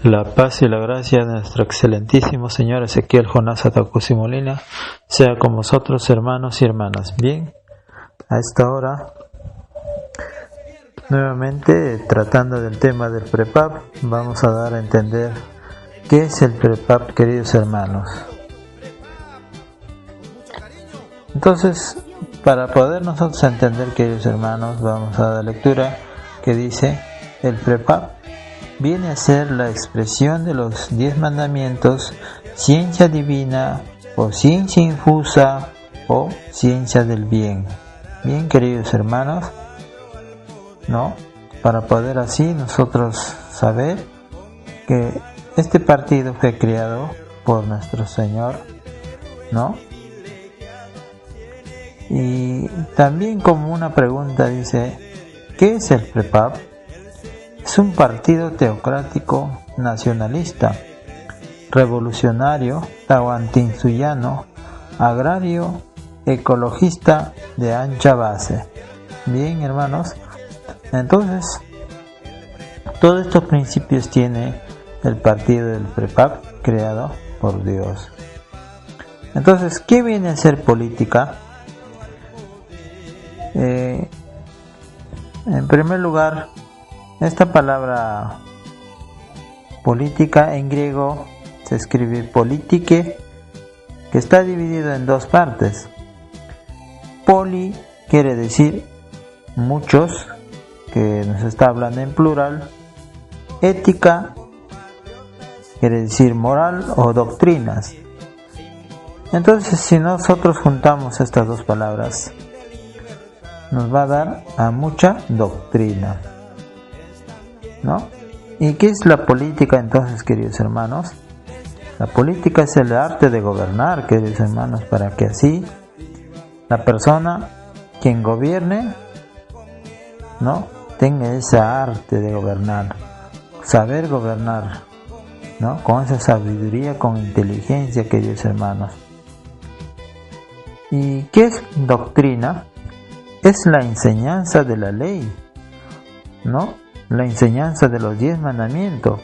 La paz y la gracia de nuestro excelentísimo Señor Ezequiel Jonás Atacusi Molina sea con vosotros, hermanos y hermanas. Bien, a esta hora, nuevamente tratando del tema del PREPAP, vamos a dar a entender qué es el PREPAP, queridos hermanos. Entonces, para poder nosotros entender, queridos hermanos, vamos a dar lectura que dice: el PREPAP viene a ser la expresión de los 10 mandamientos, ciencia divina o ciencia infusa o ciencia del bien. Bien, queridos hermanos, ¿no? Para poder así nosotros saber que este partido fue creado por nuestro Señor, ¿no? Y también como una pregunta dice: ¿qué es el PREPAP? Es un partido teocrático nacionalista, revolucionario, tahuantinsuyano, agrario, ecologista de ancha base. Bien, hermanos, entonces todos estos principios tiene el partido del PREPAP creado por Dios. Entonces, ¿qué viene a ser política? En primer lugar, esta palabra política en griego se escribe politike, que está dividido en dos partes. Poli quiere decir muchos, que nos está hablando en plural. Ética quiere decir moral o doctrinas. Entonces, si nosotros juntamos estas dos palabras, nos va a dar a mucha doctrina, ¿no? ¿Y qué es la política entonces, queridos hermanos? La política es el arte de gobernar, queridos hermanos, para que así la persona, quien gobierne, ¿no?, tenga esa arte de gobernar, saber gobernar, ¿no?, con esa sabiduría, con inteligencia, queridos hermanos. ¿Y qué es doctrina? Es la enseñanza de la ley, ¿no?, la enseñanza de los 10 mandamientos.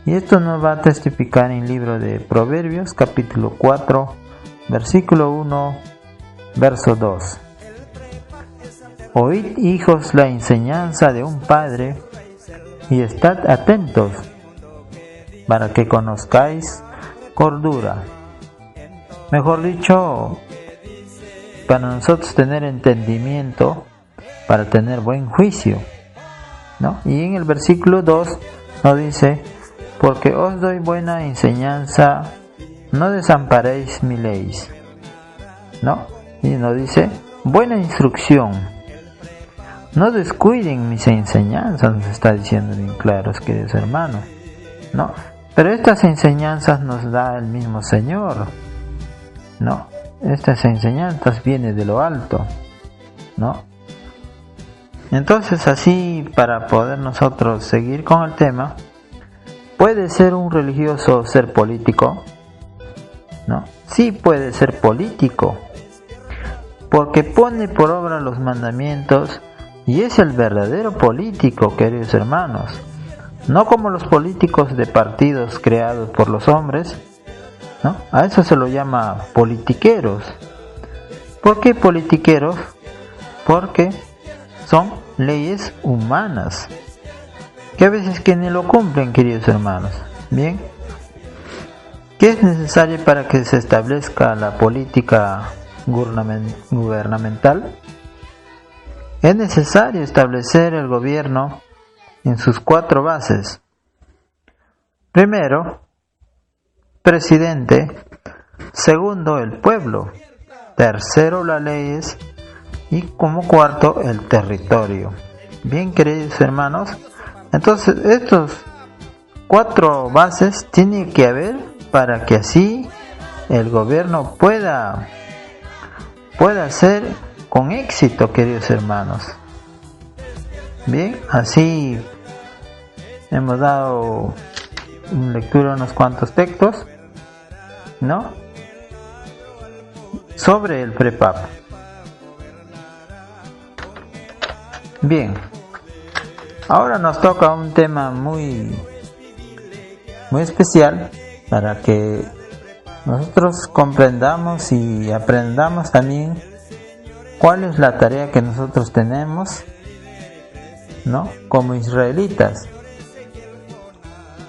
Y esto nos va a testificar en el libro de Proverbios, capítulo 4, versículo 1, verso 2. Oíd, hijos, la enseñanza de un padre, y estad atentos, para que conozcáis cordura. Mejor dicho, para nosotros tener entendimiento, para tener buen juicio, ¿no? Y en el versículo 2 nos dice: porque os doy buena enseñanza, no desamparéis mi ley, ¿no? Y nos dice: buena instrucción, no descuiden mis enseñanzas, nos está diciendo bien claros, queridos hermanos, ¿no? Pero estas enseñanzas nos da el mismo Señor, ¿no? Estas enseñanzas vienen de lo alto, ¿no? Entonces, así, para poder nosotros seguir con el tema, ¿puede ser un religioso ser político? ¿No? Sí puede ser político, porque pone por obra los mandamientos y es el verdadero político, queridos hermanos. No como los políticos de partidos creados por los hombres, ¿no? A eso se lo llama politiqueros. ¿Por qué politiqueros? Porque son leyes humanas, que a veces que ni lo cumplen, queridos hermanos. Bien, ¿qué es necesario para que se establezca la política gubernamental? Es necesario establecer el gobierno en sus 4 bases. Primero, presidente. Segundo, el pueblo. Tercero, las leyes. Y como cuarto, el territorio. Bien, queridos hermanos, entonces estos 4 bases tienen que haber para que así el gobierno pueda ser con éxito, queridos hermanos. Bien, así hemos dado lectura a unos cuantos textos, ¿no?, sobre el PREPAP. Bien, ahora nos toca un tema muy muy especial para que nosotros comprendamos y aprendamos también cuál es la tarea que nosotros tenemos, ¿no?, como israelitas.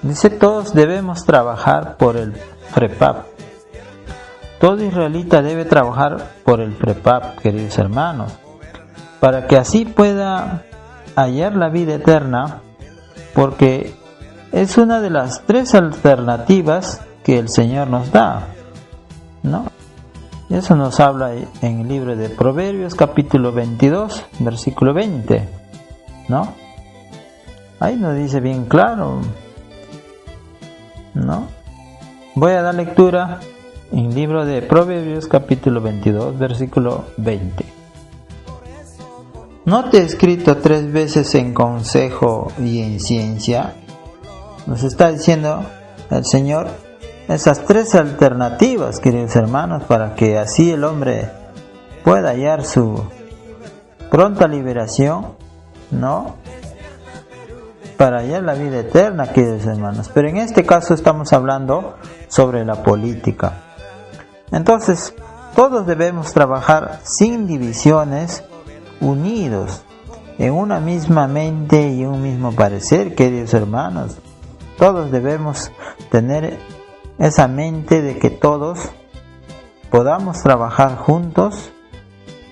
Dice, todos debemos trabajar por el Prepap. Todo israelita debe trabajar por el Prepap, queridos hermanos, para que así pueda hallar la vida eterna, porque es una de las 3 alternativas que el Señor nos da, ¿no? Eso nos habla en el libro de Proverbios, capítulo 22, versículo 20, ¿no? Ahí nos dice bien claro, ¿no? Voy a dar lectura en el libro de Proverbios, capítulo 22, versículo 20. ¿No te he escrito 3 veces en consejo y en ciencia? Nos está diciendo el Señor esas 3 alternativas, queridos hermanos, para que así el hombre pueda hallar su pronta liberación, ¿no?, para hallar la vida eterna, queridos hermanos. Pero en este caso estamos hablando sobre la política. Entonces, todos debemos trabajar sin divisiones, unidos en una misma mente y un mismo parecer, queridos hermanos. Todos debemos tener esa mente de que todos podamos trabajar juntos,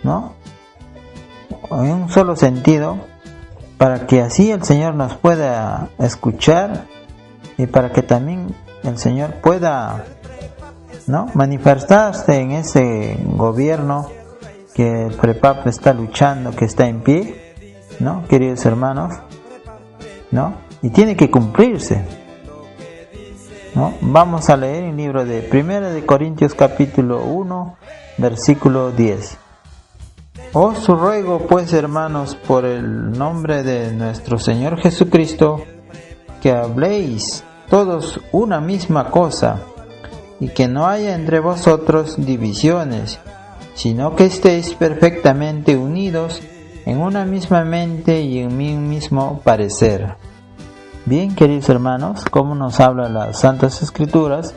¿no?, en un solo sentido, para que así el Señor nos pueda escuchar y para que también el Señor pueda, ¿no?, manifestarse en ese gobierno que el Prepap está luchando, que está en pie, ¿no?, queridos hermanos, ¿no?, y tiene que cumplirse, ¿no? Vamos a leer el libro de 1 de Corintios capítulo 1, versículo 10. Os ruego pues, hermanos, por el nombre de nuestro Señor Jesucristo, que habléis todos una misma cosa, y que no haya entre vosotros divisiones, sino que estéis perfectamente unidos en una misma mente y en un mismo parecer. Bien, queridos hermanos, como nos habla las Santas Escrituras,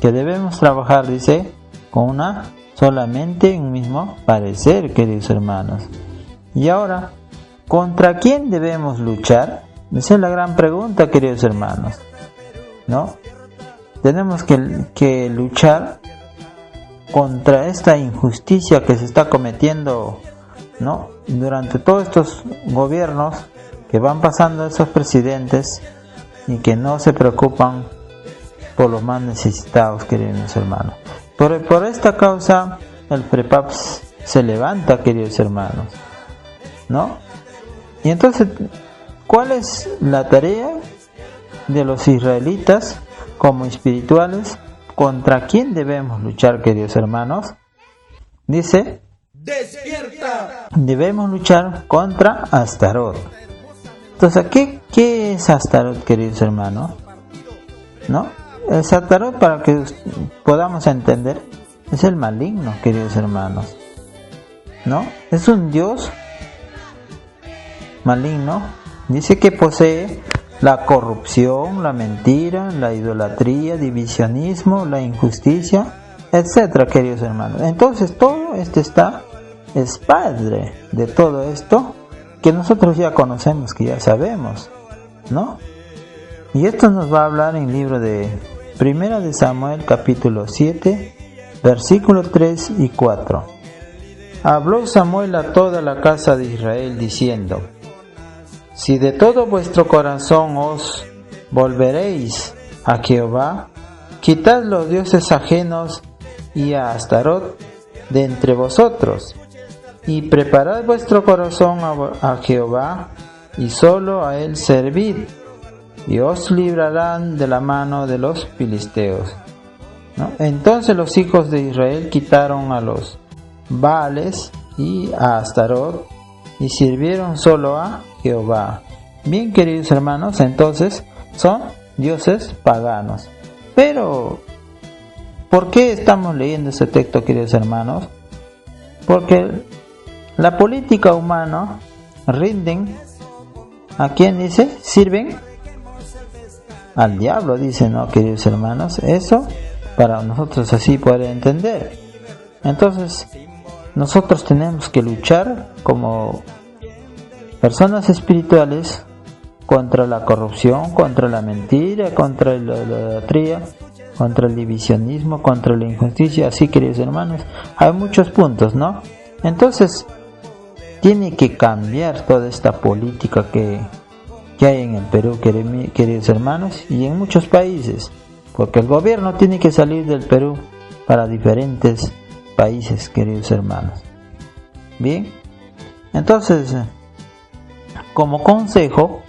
que debemos trabajar, dice, con una solamente un mismo parecer, queridos hermanos. Y ahora, ¿contra quién debemos luchar? Esa es la gran pregunta, queridos hermanos, ¿no? Tenemos que luchar contra esta injusticia que se está cometiendo, ¿no?, durante todos estos gobiernos que van pasando, esos presidentes, y que no se preocupan por los más necesitados, queridos hermanos. Por esta causa el Prepap se levanta, queridos hermanos, ¿no? Y entonces, ¿cuál es la tarea de los israelitas como espirituales? ¿Contra quién debemos luchar, queridos hermanos? Dice, ¡despierta! Debemos luchar contra Astarot. Entonces, ¿qué es Astarot, queridos hermanos? ¿No? El Astarot, para que podamos entender, es el maligno, queridos hermanos, ¿no? Es un dios maligno. Dice que posee la corrupción, la mentira, la idolatría, divisionismo, la injusticia, etcétera, queridos hermanos. Entonces todo esto es padre de todo esto que nosotros ya conocemos, que ya sabemos, ¿no? Y esto nos va a hablar en el libro de 1 de Samuel capítulo 7, versículo 3 y 4. Habló Samuel a toda la casa de Israel diciendo: si de todo vuestro corazón os volveréis a Jehová, quitad los dioses ajenos y a Astarot de entre vosotros, y preparad vuestro corazón a Jehová, y solo a él servid, y os librarán de la mano de los filisteos, ¿no? Entonces los hijos de Israel quitaron a los Baales y a Astarot, y sirvieron solo a Jehová. Bien, queridos hermanos, entonces son dioses paganos. Pero, ¿por qué estamos leyendo este texto, queridos hermanos? Porque la política humana rinden, ¿a quién dice? Sirven al diablo, dice, ¿no, queridos hermanos? Eso para nosotros así poder entender. Entonces, nosotros tenemos que luchar como personas espirituales contra la corrupción, contra la mentira, contra la idolatría, contra el divisionismo, contra la injusticia. Así, queridos hermanos, hay muchos puntos, ¿no? Entonces, tiene que cambiar toda esta política que hay en el Perú, queridos hermanos, y en muchos países, porque el gobierno tiene que salir del Perú para diferentes países, queridos hermanos. Bien, entonces, como consejo,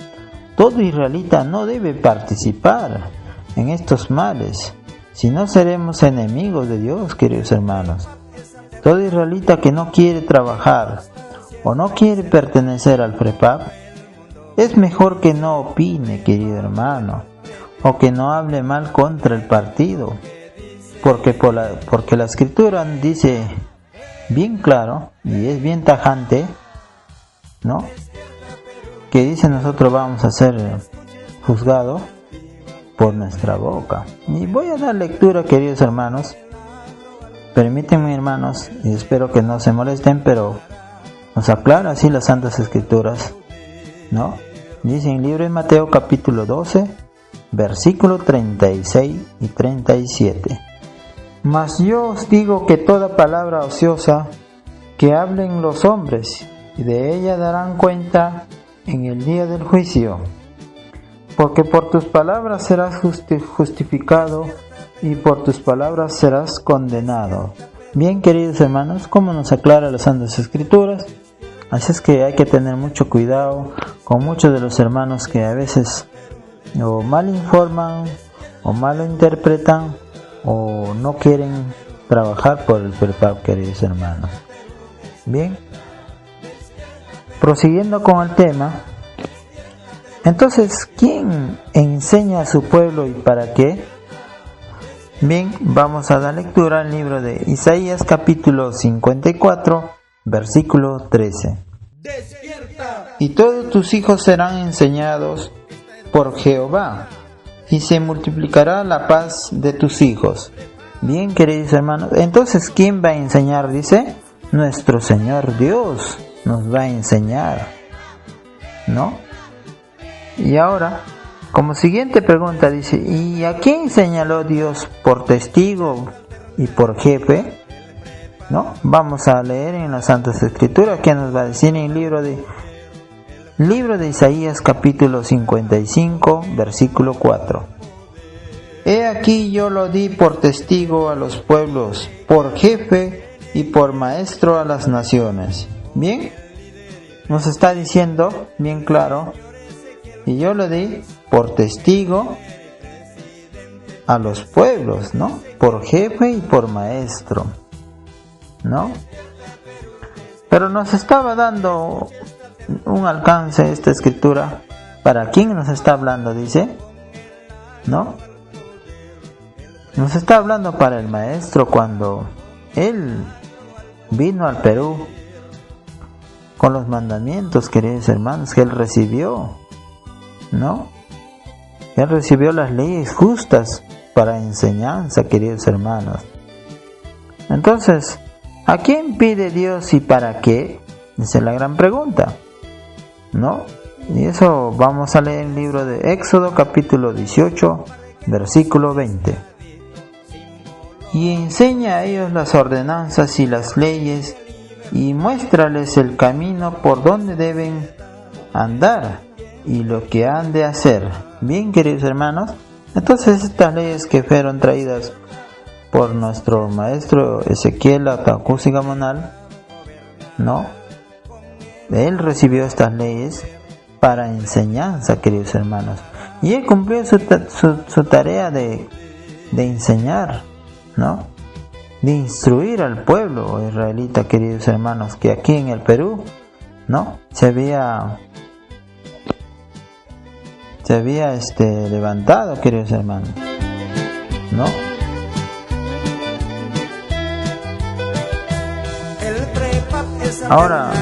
todo israelita no debe participar en estos males, si no seremos enemigos de Dios, queridos hermanos. Todo israelita que no quiere trabajar o no quiere pertenecer al FREPAP, es mejor que no opine, querido hermano, o que no hable mal contra el partido, porque la escritura dice bien claro y es bien tajante, ¿no? Que dice nosotros vamos a ser juzgados por nuestra boca. Y voy a dar lectura, queridos hermanos. Permítanme, hermanos, y espero que no se molesten, pero nos aclara así las Santas Escrituras, ¿no? Dice en el libro de Mateo capítulo 12, versículos 36 y 37. Mas yo os digo que toda palabra ociosa que hablen los hombres, y de ella darán cuenta en el día del juicio. Porque por tus palabras serás justificado, y por tus palabras serás condenado. Bien, queridos hermanos, como nos aclara las Santas Escrituras, así es que hay que tener mucho cuidado con muchos de los hermanos que a veces o mal informan, o mal interpretan, o no quieren trabajar por el FREPAP, queridos hermanos. Bien, prosiguiendo con el tema, entonces, ¿quién enseña a su pueblo y para qué? Bien, vamos a dar lectura al libro de Isaías capítulo 54, versículo 13. Y todos tus hijos serán enseñados por Jehová, y se multiplicará la paz de tus hijos. Bien, queridos hermanos, entonces, ¿quién va a enseñar? Dice, nuestro Señor Dios nos va a enseñar, ¿no? Y ahora, como siguiente pregunta dice, ¿y a quién señaló Dios por testigo y por jefe? ¿No? Vamos a leer en las Santas Escrituras que nos va a decir en el libro de Isaías capítulo 55, versículo 4. He aquí yo lo di por testigo a los pueblos, por jefe y por maestro a las naciones. Bien, nos está diciendo bien claro, y yo lo di por testigo a los pueblos, ¿no? Por jefe y por maestro, ¿no? Pero nos estaba dando un alcance esta escritura. ¿Para quién nos está hablando? Dice, ¿no? Nos está hablando para el maestro cuando él vino al Perú con los mandamientos, queridos hermanos, que él recibió, ¿no? Él recibió las leyes justas para enseñanza, queridos hermanos. Entonces, ¿a quién pide Dios y para qué? Esa es la gran pregunta, ¿no? Y eso vamos a leer en el libro de Éxodo capítulo 18, versículo 20. Y enseña a ellos las ordenanzas y las leyes, y muéstrales el camino por donde deben andar y lo que han de hacer. Bien, queridos hermanos, entonces estas leyes que fueron traídas por nuestro maestro Ezequiel Atacusi Gamonal, ¿no? Él recibió estas leyes para enseñanza, queridos hermanos, y él cumplió su tarea de enseñar, ¿no? De instruir al pueblo israelita, queridos hermanos, que aquí en el Perú, ¿no? Se había levantado, queridos hermanos, ¿no? Ahora,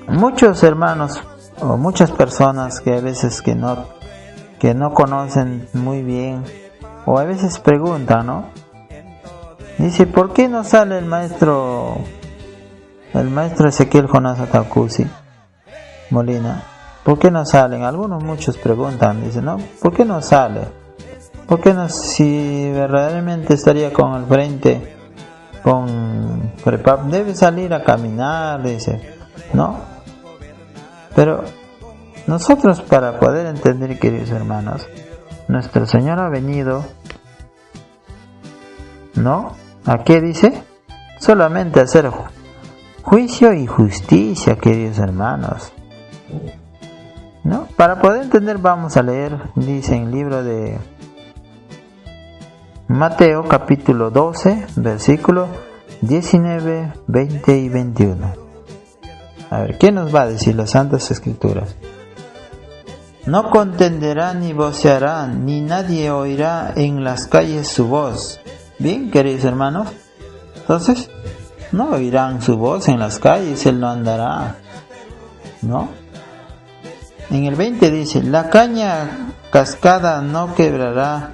muchos hermanos o muchas personas que a veces que que no conocen muy bien, o a veces preguntan, ¿no? Dice, ¿por qué no sale el maestro Ezequiel Jonás Ataucusi Molina? ¿Por qué no salen? Muchos preguntan, dicen, ¿no? ¿Por qué no sale? ¿Por qué no, si verdaderamente estaría con el frente, con Prepap, debe salir a caminar, dice, ¿no? Pero nosotros, para poder entender, queridos hermanos, nuestro Señor ha venido, ¿no? ¿A qué dice? Solamente a hacer juicio y justicia, queridos hermanos, ¿no? Para poder entender, vamos a leer, dice en el libro de Mateo capítulo 12, versículos 19, 20 y 21. A ver, ¿qué nos va a decir las Santas Escrituras? No contenderá ni voceará, ni nadie oirá en las calles su voz. Bien, queridos hermanos, entonces no oirán su voz en las calles, él no andará, ¿no? En el 20 dice, la caña cascada no quebrará,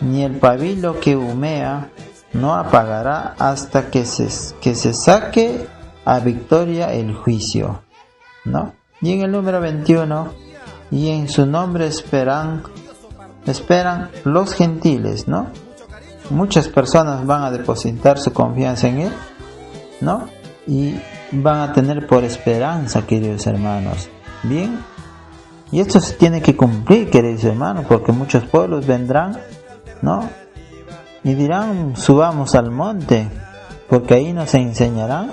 ni el pabilo que humea no apagará hasta que se saque a victoria el juicio, ¿no? Y en el número 21, y en su nombre esperan los gentiles, ¿no? Muchas personas van a depositar su confianza en él, ¿no? Y van a tener por esperanza, queridos hermanos. Bien, y esto se tiene que cumplir, queridos hermanos, porque muchos pueblos vendrán, ¿no? Y dirán, subamos al monte, porque ahí nos enseñarán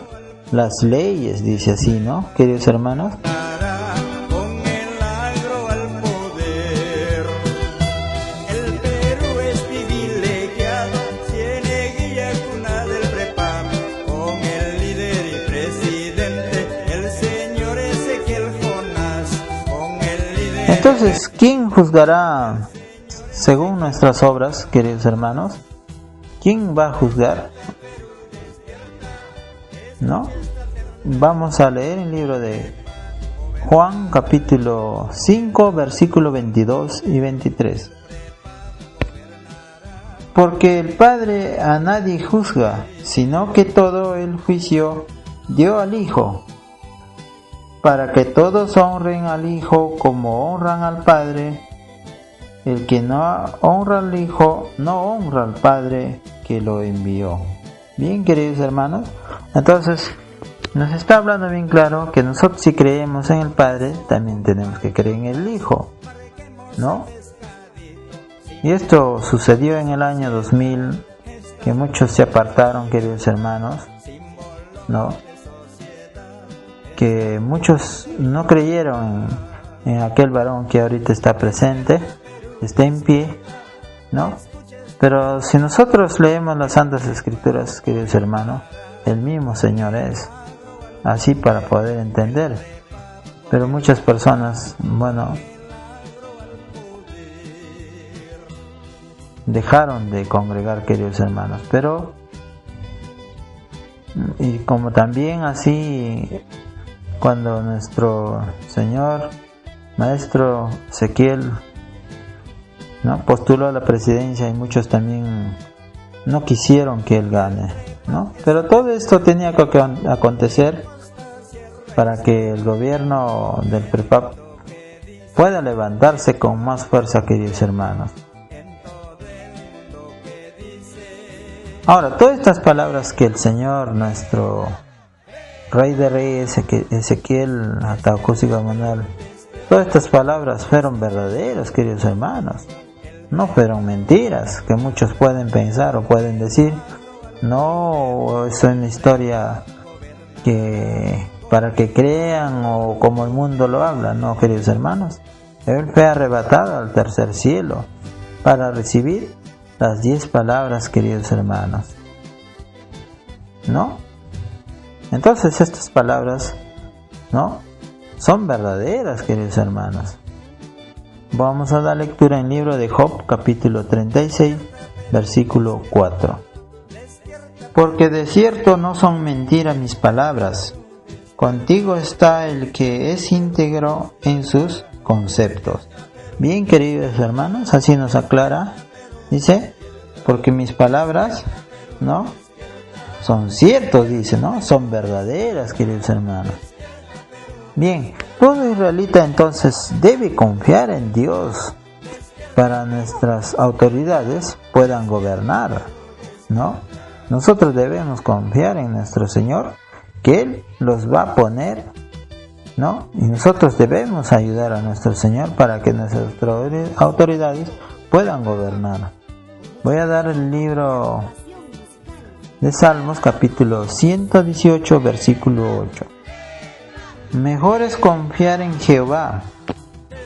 las leyes, dice así, ¿no? Queridos hermanos. Entonces, ¿quién juzgará según nuestras obras, queridos hermanos? ¿Quién va a juzgar? ¿No? Vamos a leer el libro de Juan capítulo 5, versículo 22 y 23. Porque el Padre a nadie juzga, sino que todo el juicio dio al Hijo, para que todos honren al Hijo como honran al Padre. El que no honra al Hijo, no honra al Padre que lo envió. Bien, queridos hermanos, entonces nos está hablando bien claro que nosotros, si creemos en el Padre, también tenemos que creer en el Hijo, ¿no? Y esto sucedió en el año 2000, que muchos se apartaron, queridos hermanos, ¿no? Que muchos no creyeron en aquel varón que ahorita está presente, está en pie, ¿no? Pero si nosotros leemos las Santas Escrituras, queridos hermanos, el mismo Señor es, así para poder entender. Pero muchas personas, bueno, dejaron de congregar, queridos hermanos, pero, y como también así, cuando nuestro Señor, Maestro Ezequiel, ¿no?, postuló a la presidencia, y muchos también no quisieron que él gane, ¿no? Pero todo esto tenía que acontecer para que el gobierno del PREPAP pueda levantarse con más fuerza, queridos hermanos. Ahora, todas estas palabras que el Señor, nuestro Rey de Reyes, Ezequiel Ataucusi Gamonal, todas estas palabras fueron verdaderas, queridos hermanos. No fueron mentiras, que muchos pueden pensar o pueden decir, no, es una historia que para que crean o como el mundo lo habla. No, queridos hermanos, él fue arrebatado al tercer cielo para recibir las 10 palabras, queridos hermanos, ¿no? Entonces estas palabras, ¿no?, son verdaderas, queridos hermanos. Vamos a dar lectura en el libro de Job, capítulo 36, versículo 4. Porque de cierto no son mentiras mis palabras, contigo está el que es íntegro en sus conceptos. Bien, queridos hermanos, así nos aclara, dice, porque mis palabras, ¿no?, son ciertos, dice, ¿no?, son verdaderas, queridos hermanos. Bien, todo israelita entonces debe confiar en Dios para nuestras autoridades puedan gobernar, ¿no? Nosotros debemos confiar en nuestro Señor, que Él los va a poner, ¿no? Y nosotros debemos ayudar a nuestro Señor para que nuestras autoridades puedan gobernar. Voy a dar el libro de Salmos, capítulo 118, versículo 8. Mejor es confiar en Jehová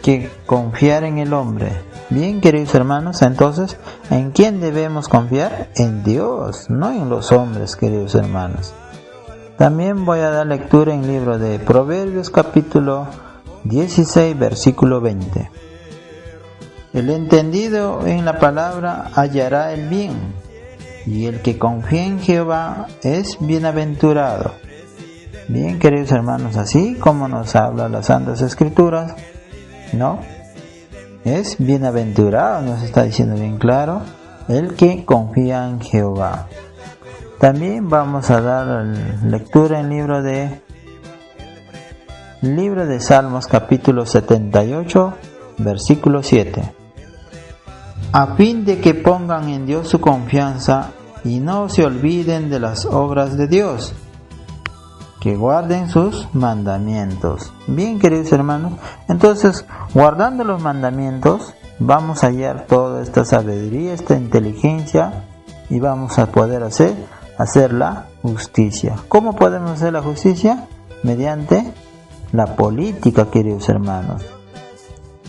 que confiar en el hombre. Bien, queridos hermanos, entonces, ¿en quién debemos confiar? En Dios, no en los hombres, queridos hermanos. También voy a dar lectura en el libro de Proverbios, capítulo 16, versículo 20. El entendido en la palabra hallará el bien, y el que confía en Jehová es bienaventurado. Bien, queridos hermanos, así como nos habla las Santas Escrituras, ¿no?, es bienaventurado, nos está diciendo bien claro, el que confía en Jehová. También vamos a dar lectura en el libro de Salmos, capítulo 78, versículo 7. A fin de que pongan en Dios su confianza y no se olviden de las obras de Dios, que guarden sus mandamientos. Bien, queridos hermanos, entonces, guardando los mandamientos, vamos a hallar toda esta sabiduría, esta inteligencia, y vamos a poder hacer la justicia. ¿Cómo podemos hacer la justicia? Mediante la política, queridos hermanos.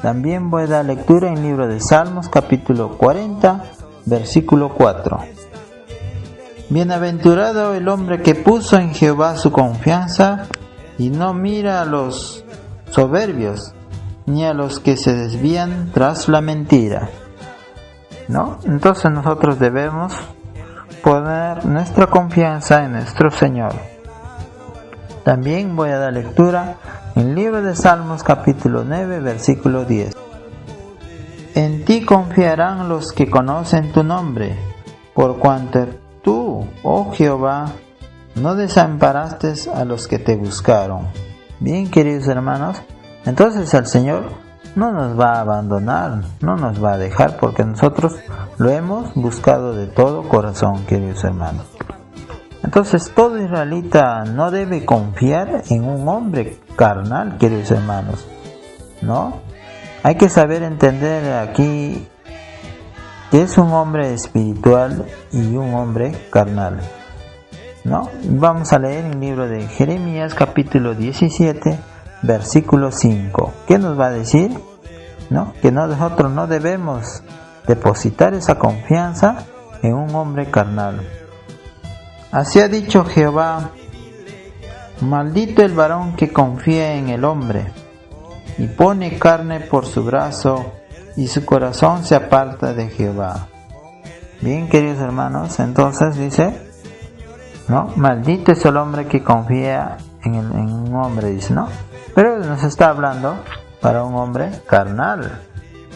También voy a dar lectura en el libro de Salmos, capítulo 40, versículo 4. Bienaventurado el hombre que puso en Jehová su confianza y no mira a los soberbios ni a los que se desvían tras la mentira, ¿no? Entonces nosotros debemos poner nuestra confianza en nuestro Señor. También voy a dar lectura en el libro de Salmos, capítulo 9, versículo 10. En ti confiarán los que conocen tu nombre, por cuanto tú, oh Jehová, no desamparaste a los que te buscaron. Bien, queridos hermanos, entonces el Señor no nos va a abandonar, no nos va a dejar, porque nosotros lo hemos buscado de todo corazón, queridos hermanos. Entonces todo israelita no debe confiar en un hombre carnal, queridos hermanos, ¿no? Hay que saber entender aquí que es un hombre espiritual y un hombre carnal, ¿no? Vamos a leer en el libro de Jeremías, capítulo 17, versículo 5. ¿Qué nos va a decir? ¿No? Que nosotros no debemos depositar esa confianza en un hombre carnal. Así ha dicho Jehová: maldito el varón que confía en el hombre y pone carne por su brazo, y su corazón se aparta de Jehová. Bien, queridos hermanos, entonces dice, ¿no? Maldito es el hombre que confía en un hombre, dice, ¿no? Pero nos está hablando para un hombre carnal.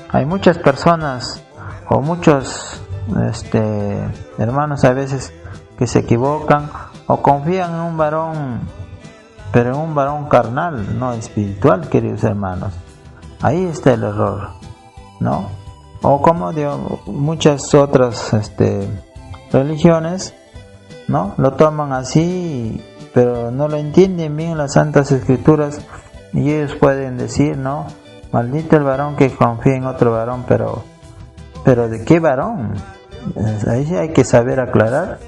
Hay muchas personas o muchos hermanos a veces que se equivocan o confían en un varón, pero en un varón carnal, no espiritual, queridos hermanos. Ahí está el error, ¿no? O como digo, muchas otras religiones, ¿no?, lo toman así, pero no lo entienden bien las Santas Escrituras, y ellos pueden decir, ¿no?, maldito el varón que confía en otro varón, pero ¿de qué varón? Ahí sí hay que saber aclarar,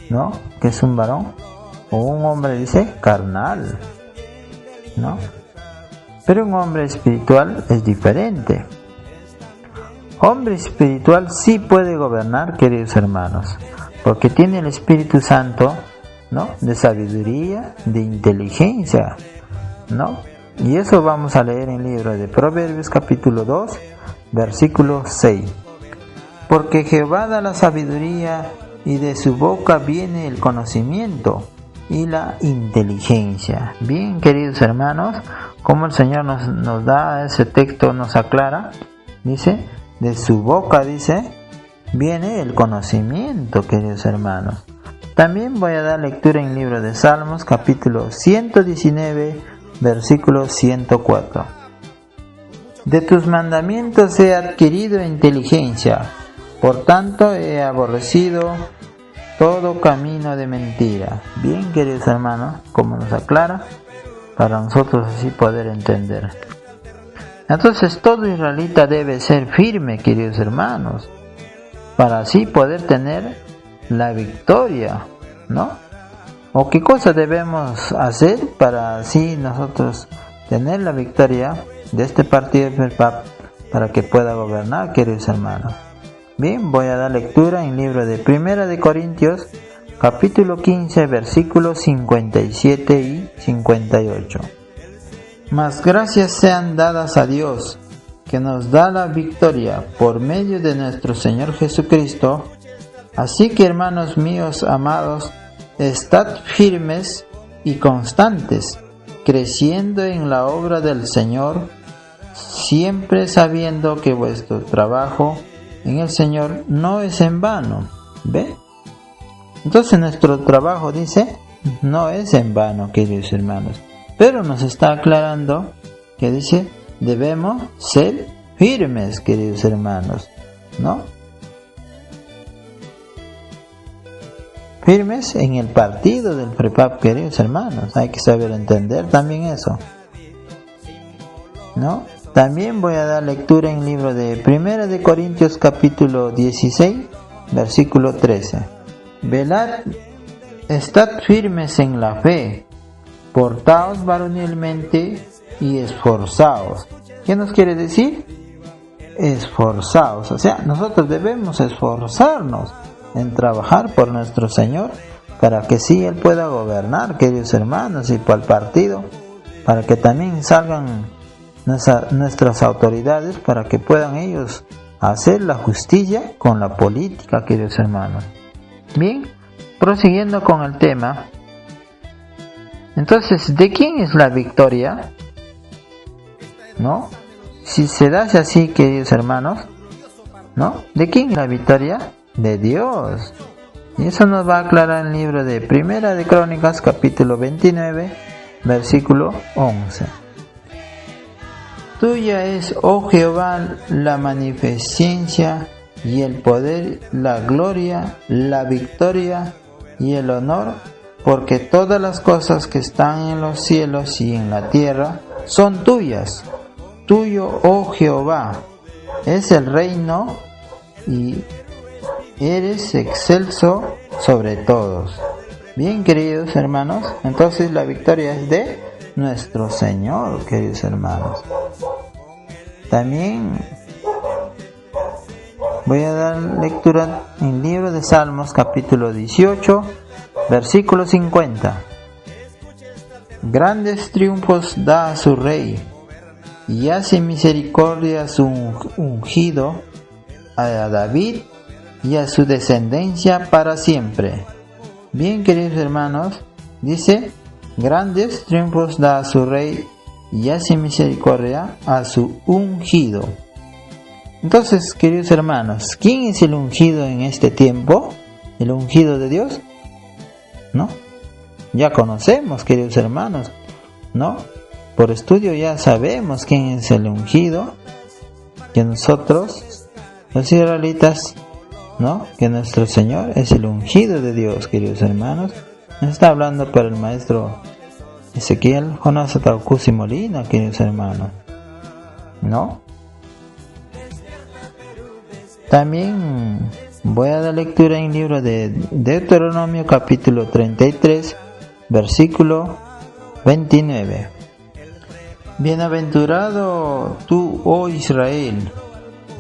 ¿no?, que es un varón, o un hombre, dice, carnal, ¿no? Pero un hombre espiritual es diferente. Hombre espiritual sí puede gobernar, queridos hermanos, porque tiene el Espíritu Santo, ¿no?, de sabiduría, de inteligencia, ¿no? Y eso vamos a leer en el libro de Proverbios, capítulo 2, versículo 6. Porque Jehová da la sabiduría y de su boca viene el conocimiento. y la inteligencia. Bien, queridos hermanos, como el Señor nos da ese texto, nos aclara, dice, de su boca, dice, viene el conocimiento, queridos hermanos. También voy a dar lectura en el libro de Salmos, capítulo 119, versículo 104. De tus mandamientos he adquirido inteligencia, por tanto he aborrecido todo camino de mentira. Bien, queridos hermanos, como nos aclara, para nosotros así poder entender. Entonces todo israelita debe ser firme, queridos hermanos, para así poder tener la victoria, ¿no? ¿O qué cosa debemos hacer para así nosotros tener la victoria de este partido de FERPAP para que pueda gobernar, queridos hermanos? Bien, voy a dar lectura en el libro de Primera de Corintios, capítulo 15, versículos 57 y 58. Mas gracias sean dadas a Dios, que nos da la victoria por medio de nuestro Señor Jesucristo. Así que, hermanos míos amados, estad firmes y constantes, creciendo en la obra del Señor, siempre sabiendo que vuestro trabajo en el Señor no es en vano. ¿Ve? Entonces nuestro trabajo, dice, no es en vano, queridos hermanos. Pero nos está aclarando que dice, debemos ser firmes, queridos hermanos, ¿no? Firmes en el partido del FERPAP, queridos hermanos. Hay que saber entender también eso, ¿no? También voy a dar lectura en el libro de Primera de Corintios, capítulo 16, versículo 13. Velad, estad firmes en la fe, portaos varonilmente y esforzaos. ¿Qué nos quiere decir? Esforzaos. O sea, nosotros debemos esforzarnos en trabajar por nuestro Señor para que sí Él pueda gobernar, queridos hermanos, y por el partido, para que también salgan nuestras autoridades, para que puedan ellos hacer la justicia con la política, queridos hermanos. Bien, prosiguiendo con el tema, entonces, ¿de quién es la victoria? ¿No? Si se da así, queridos hermanos, ¿no? ¿De quién es la victoria? De Dios. Y eso nos va a aclarar el libro de Primera de Crónicas, capítulo 29, versículo 11. Tuya es, oh Jehová, la magnificencia y el poder, la gloria, la victoria y el honor, porque todas las cosas que están en los cielos y en la tierra son tuyas. Tuyo, oh Jehová, es el reino y eres excelso sobre todos. Bien, queridos hermanos, entonces la victoria es de nuestro Señor, queridos hermanos. También voy a dar lectura en el libro de Salmos, capítulo 18, versículo 50. Grandes triunfos da a su rey, y hace misericordia a su ungido, a David y a su descendencia para siempre. Bien, queridos hermanos, dice, grandes triunfos da a su rey, y hace misericordia a su ungido. Entonces, queridos hermanos, ¿quién es el ungido en este tiempo? ¿El ungido de Dios? ¿No? Ya conocemos, queridos hermanos, ¿no? Por estudio ya sabemos quién es el ungido, que nosotros, los israelitas, ¿no? Que nuestro Señor es el ungido de Dios, queridos hermanos. Nos está hablando por el maestro Ezequiel Jonás Ataucusi Molina, queridos hermanos, ¿no? También voy a dar lectura en el libro de Deuteronomio, capítulo 33, versículo 29. Bienaventurado tú, oh Israel,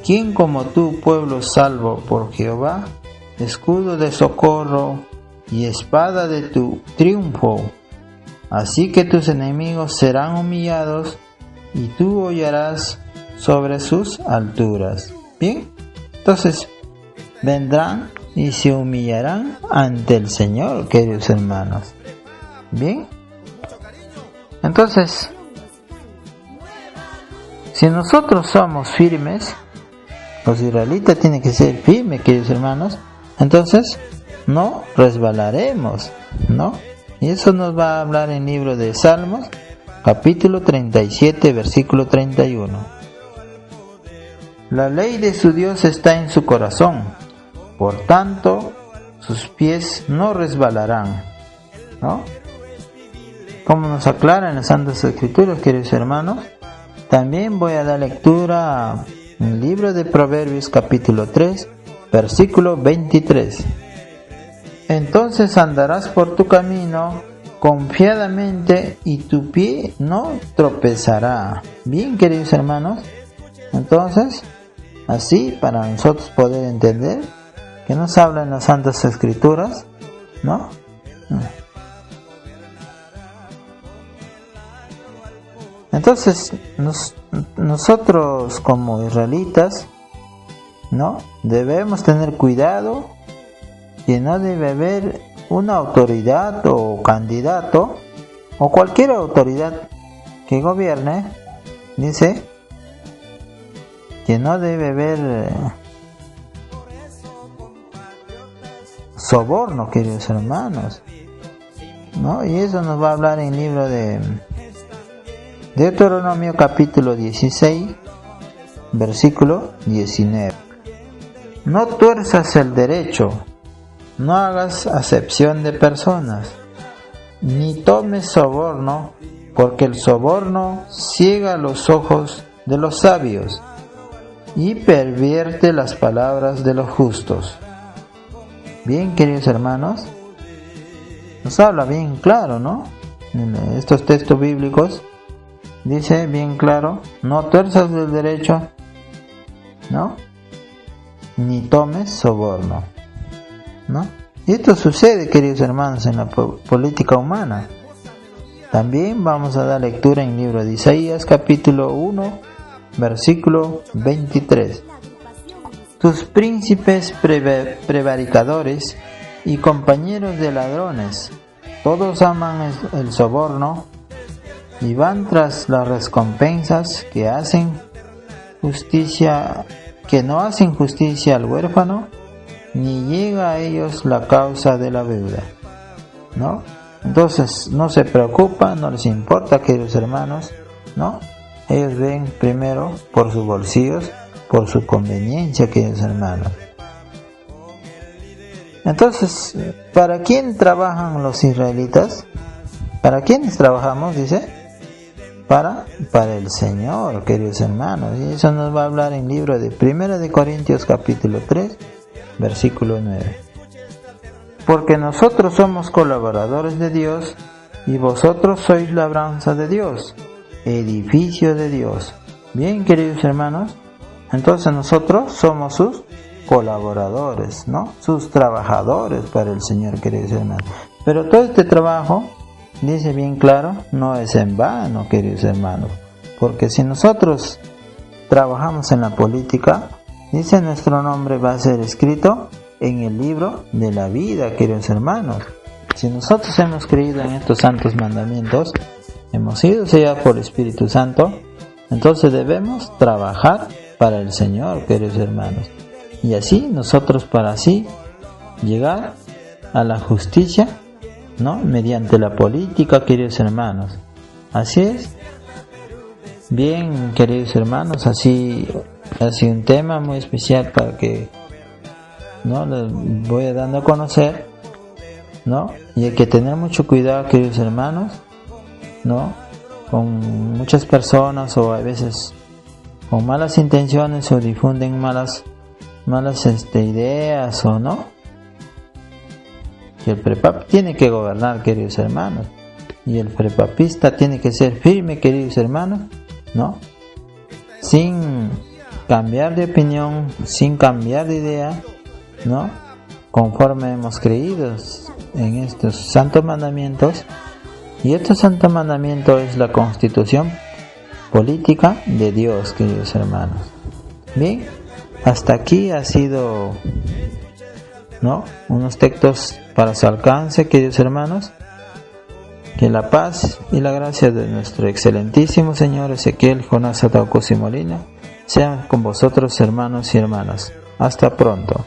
¿quién como tú, pueblo salvo por Jehová, escudo de socorro y espada de tu triunfo? Así que tus enemigos serán humillados y tú hollarás sobre sus alturas. Bien, entonces vendrán y se humillarán ante el Señor, queridos hermanos. Bien, entonces, si nosotros somos firmes, los israelitas tienen que ser firmes, queridos hermanos, entonces no resbalaremos, ¿no? Y eso nos va a hablar en el libro de Salmos, capítulo 37, versículo 31. La ley de su Dios está en su corazón, por tanto, sus pies no resbalarán, ¿no? Como nos aclara en las Santas Escrituras, queridos hermanos, también voy a dar lectura en el libro de Proverbios, capítulo 3, versículo 23. Entonces andarás por tu camino confiadamente y tu pie no tropezará. Bien, queridos hermanos, entonces, así para nosotros poder entender que nos habla en las Santas Escrituras, ¿no? Entonces, nosotros como israelitas, ¿no? Debemos tener cuidado que no debe haber una autoridad o candidato o cualquier autoridad que gobierne, dice que no debe haber soborno, queridos hermanos, ¿no? Y eso nos va a hablar en el libro de Deuteronomio capítulo 16, versículo 19. No tuerzas el derecho, no hagas acepción de personas, ni tomes soborno, porque el soborno ciega los ojos de los sabios y pervierte las palabras de los justos. Bien, queridos hermanos, nos habla bien claro, ¿no? En estos textos bíblicos dice bien claro, no tuerzas del derecho, ¿no? Ni tomes soborno, ¿no? Y esto sucede, queridos hermanos, en la política humana. También vamos a dar lectura en el libro de Isaías, capítulo 1, versículo 23. Tus príncipes prevaricadores y compañeros de ladrones, todos aman el soborno y van tras las recompensas que no hacen justicia al huérfano, ni llega a ellos la causa de la viuda, ¿no? Entonces no se preocupan, no les importa, queridos hermanos, ¿no? Ellos ven primero por sus bolsillos, por su conveniencia, queridos hermanos. Entonces, ¿para quién trabajan los israelitas? ¿Para quiénes trabajamos? Dice. Para el Señor, queridos hermanos. Y eso nos va a hablar en el libro de 1 de Corintios capítulo 3, versículo 9. Porque nosotros somos colaboradores de Dios y vosotros sois labranza de Dios, edificio de Dios. Bien, queridos hermanos, entonces nosotros somos sus colaboradores, ¿no? Sus trabajadores para el Señor, queridos hermanos. Pero todo este trabajo, dice bien claro, no es en vano, queridos hermanos, porque si nosotros trabajamos en la política, dice nuestro nombre va a ser escrito en el libro de la vida, queridos hermanos. Si nosotros hemos creído en estos santos mandamientos, hemos sido sellados por el Espíritu Santo, entonces debemos trabajar para el Señor, queridos hermanos, y así nosotros para así llegar a la justicia, ¿no? Mediante la política, queridos hermanos. Así es. Bien, queridos hermanos, así un tema muy especial para que, ¿no? Les voy a dando a conocer, ¿no? Y hay que tener mucho cuidado, queridos hermanos, ¿no? Con muchas personas o a veces con malas intenciones o difunden malas ideas o no. Que el prepap tiene que gobernar, queridos hermanos, y el prepapista tiene que ser firme, queridos hermanos, ¿no? Sin cambiar de opinión, sin cambiar de idea, ¿no? Conforme hemos creído en estos santos mandamientos, y estos santos mandamientos es la constitución política de Dios, queridos hermanos. Bien, hasta aquí ha sido, ¿no? Unos textos para su alcance, queridos hermanos. Que la paz y la gracia de nuestro excelentísimo Señor Ezequiel Jonás Ataucusi Molina sean con vosotros, hermanos y hermanas. Hasta pronto.